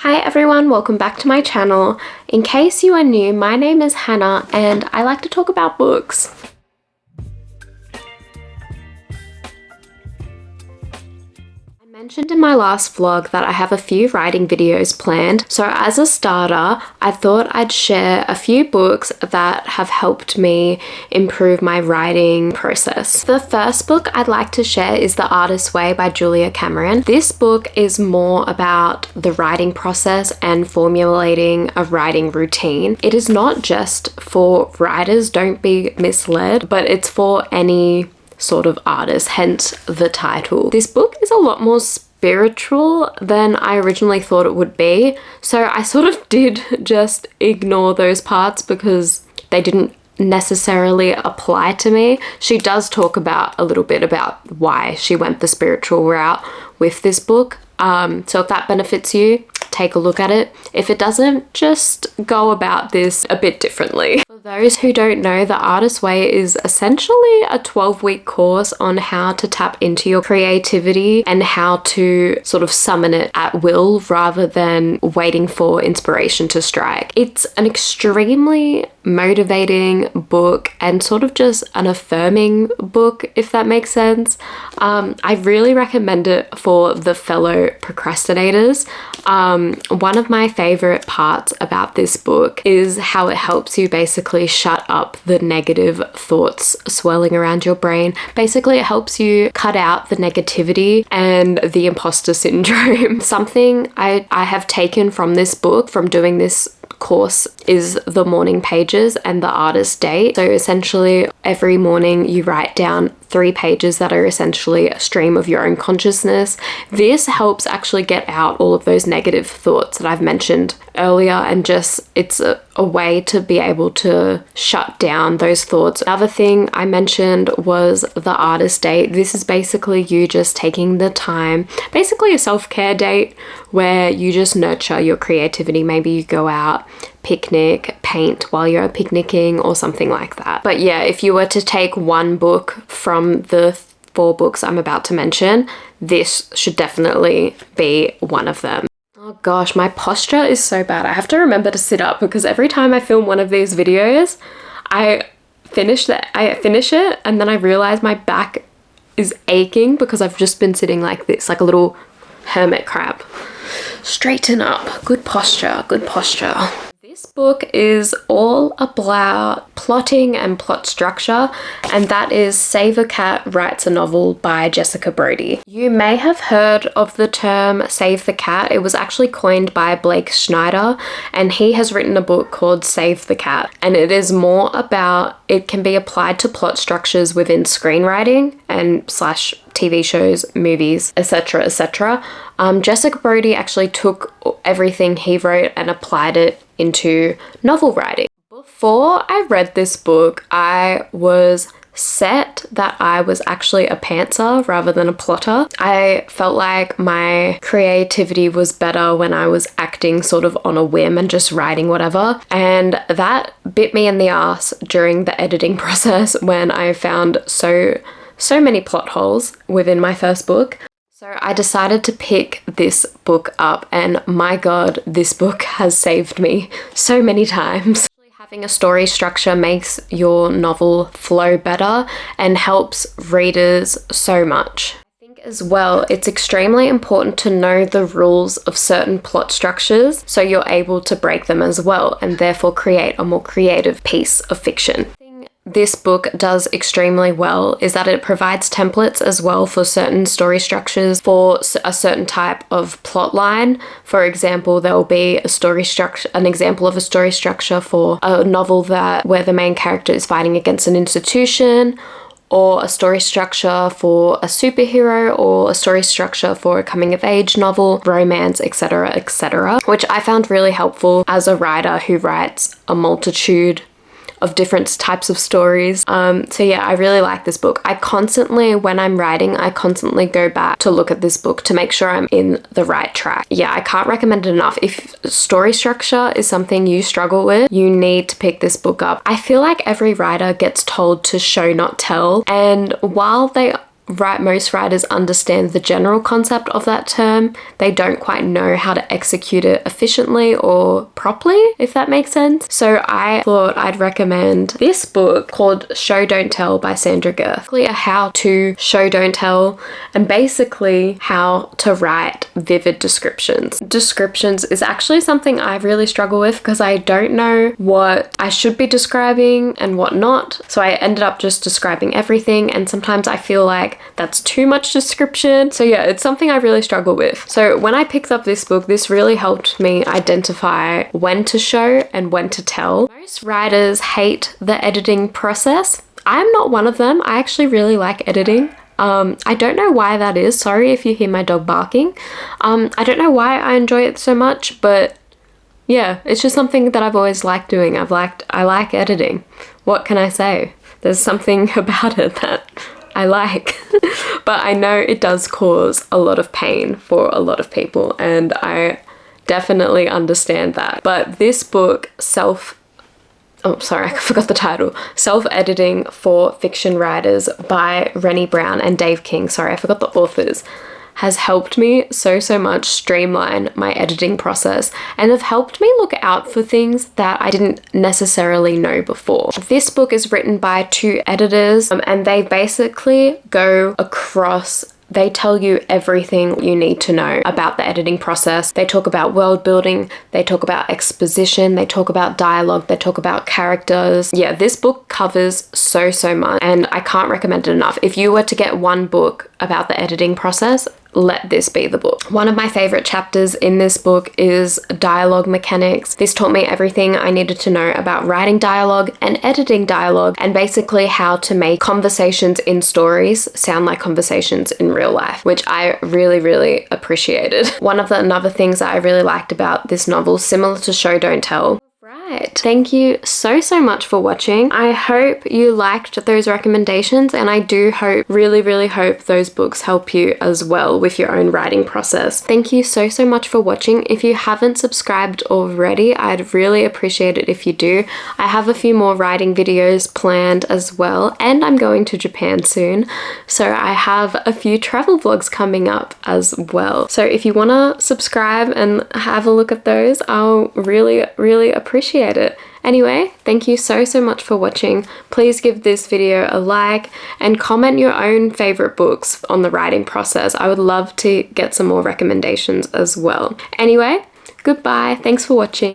Hi everyone, welcome back to my channel. In case you are new, my name is Hannah and I like to talk about books. I mentioned in my last vlog that I have a few writing videos planned, so as a starter, I thought I'd share a few books that have helped me improve my writing process. The first book I'd like to share is The Artist's Way by Julia Cameron. This book is more about the writing process and formulating a writing routine. It is not just for writers, don't be misled, but it's for any sort of artist, hence the title. This book is a lot more spiritual than I originally thought it would be, so I sort of did just ignore those parts because they didn't necessarily apply to me. She does talk about a little bit about why she went the spiritual route with this book, so if that benefits you, take a look at it. If it doesn't, just go about this a bit differently. For those who don't know, The Artist's Way is essentially a 12-week course on how to tap into your creativity and how to sort of summon it at will rather than waiting for inspiration to strike. It's an extremely motivating book and sort of just an affirming book, if that makes sense. I really recommend it for the fellow procrastinators. One of my favorite parts about this book is how it helps you basically shut up the negative thoughts swirling around your brain. Basically, it helps you cut out the negativity and the imposter syndrome. Something I have taken from this book, from doing this course, is the morning pages and the artist date. So essentially every morning you write down 3 pages that are essentially a stream of your own consciousness. This helps actually get out all of those negative thoughts that I've mentioned earlier, and just it's a way to be able to shut down those thoughts. Another thing I mentioned was the artist date. This is basically you just taking the time, basically a self-care date where you just nurture your creativity. Maybe you go out, picnic, paint while you're picnicking or something like that. But yeah, if you were to take one book from the 4 books I'm about to mention, this should definitely be one of them. Oh gosh, my posture is so bad. I have to remember to sit up because every time I film one of these videos, I finish it and then I realize my back is aching because I've just been sitting like this, like a little hermit crab. Straighten up. Good posture, good posture. This book is all about plotting and plot structure, and that is Save a Cat Writes a Novel by Jessica Brody. You may have heard of the term Save the Cat. It was actually coined by Blake Schneider, and he has written a book called Save the Cat, and it is more about, it can be applied to plot structures within screenwriting and slash TV shows, movies, etc., etc. Jessica Brody actually took everything he wrote and applied it into novel writing. Before I read this book, I was set that I was actually a pantser rather than a plotter. I felt like my creativity was better when I was acting sort of on a whim and just writing whatever, and that bit me in the ass during the editing process when I found so many plot holes within my first book. So I decided to pick this book up, and my god, this book has saved me so many times. Having a story structure makes your novel flow better and helps readers so much. I think as well, it's extremely important to know the rules of certain plot structures so you're able to break them as well and therefore create a more creative piece of fiction. This book does extremely well is that it provides templates as well for certain story structures for a certain type of plot line. For example, there will be a story structure, an example of a story structure for a novel where the main character is fighting against an institution, or a story structure for a superhero, or a story structure for a coming of age novel, romance, etc., etc., which I found really helpful as a writer who writes a multitude of different types of stories. So yeah, I really like this book. When I'm writing, I constantly go back to look at this book to make sure I'm in the right track. Yeah, I can't recommend it enough. If story structure is something you struggle with, you need to pick this book up. I feel like every writer gets told to show not tell, and while they most writers understand the general concept of that term. They don't quite know how to execute it efficiently or properly, if that makes sense. So I thought I'd recommend this book called Show Don't Tell by Sandra Girth. A how-to show don't tell, and basically how to write vivid descriptions. Descriptions is actually something I really struggle with because I don't know what I should be describing and what not. So I ended up just describing everything, and sometimes I feel like that's too much description. So yeah, it's something I really struggle with. So when I picked up this book, this really helped me identify when to show and when to tell. Most writers hate the editing process. I'm not one of them. I actually really like editing. I don't know why that is. Sorry if you hear my dog barking. I don't know why I enjoy it so much, but yeah, it's just something that I've always liked doing. I like editing. What can I say? There's something about it that I like. But I know it does cause a lot of pain for a lot of people, and I definitely understand that. But this book, I forgot the title. Self-Editing for Fiction Writers by Rennie Brown and Dave King. Sorry, I forgot the authors. Has helped me so much streamline my editing process, and have helped me look out for things that I didn't necessarily know before. This book is written by 2 editors, and they basically go across. They tell you everything you need to know about the editing process. They talk about world building, they talk about exposition, they talk about dialogue, they talk about characters. Yeah, this book covers so much, and I can't recommend it enough. If you were to get one book about the editing process, let this be the book. One of my favorite chapters in this book is dialogue mechanics. This taught me everything I needed to know about writing dialogue and editing dialogue, and basically how to make conversations in stories sound like conversations in real life, which I really appreciated. One of the other things that I really liked about this novel, similar to Show Don't Tell. Right. Thank you so much for watching. I hope you liked those recommendations, and I do really hope those books help you as well with your own writing process. Thank you so much for watching. If you haven't subscribed already, I'd really appreciate it if you do. I have a few more writing videos planned as well, and I'm going to Japan soon, so I have a few travel vlogs coming up as well. So if you want to subscribe and have a look at those, I'll really appreciate it. Anyway, thank you so much for watching. Please give this video a like and comment your own favorite books on the writing process. I would love to get some more recommendations as well. Anyway, goodbye. Thanks for watching.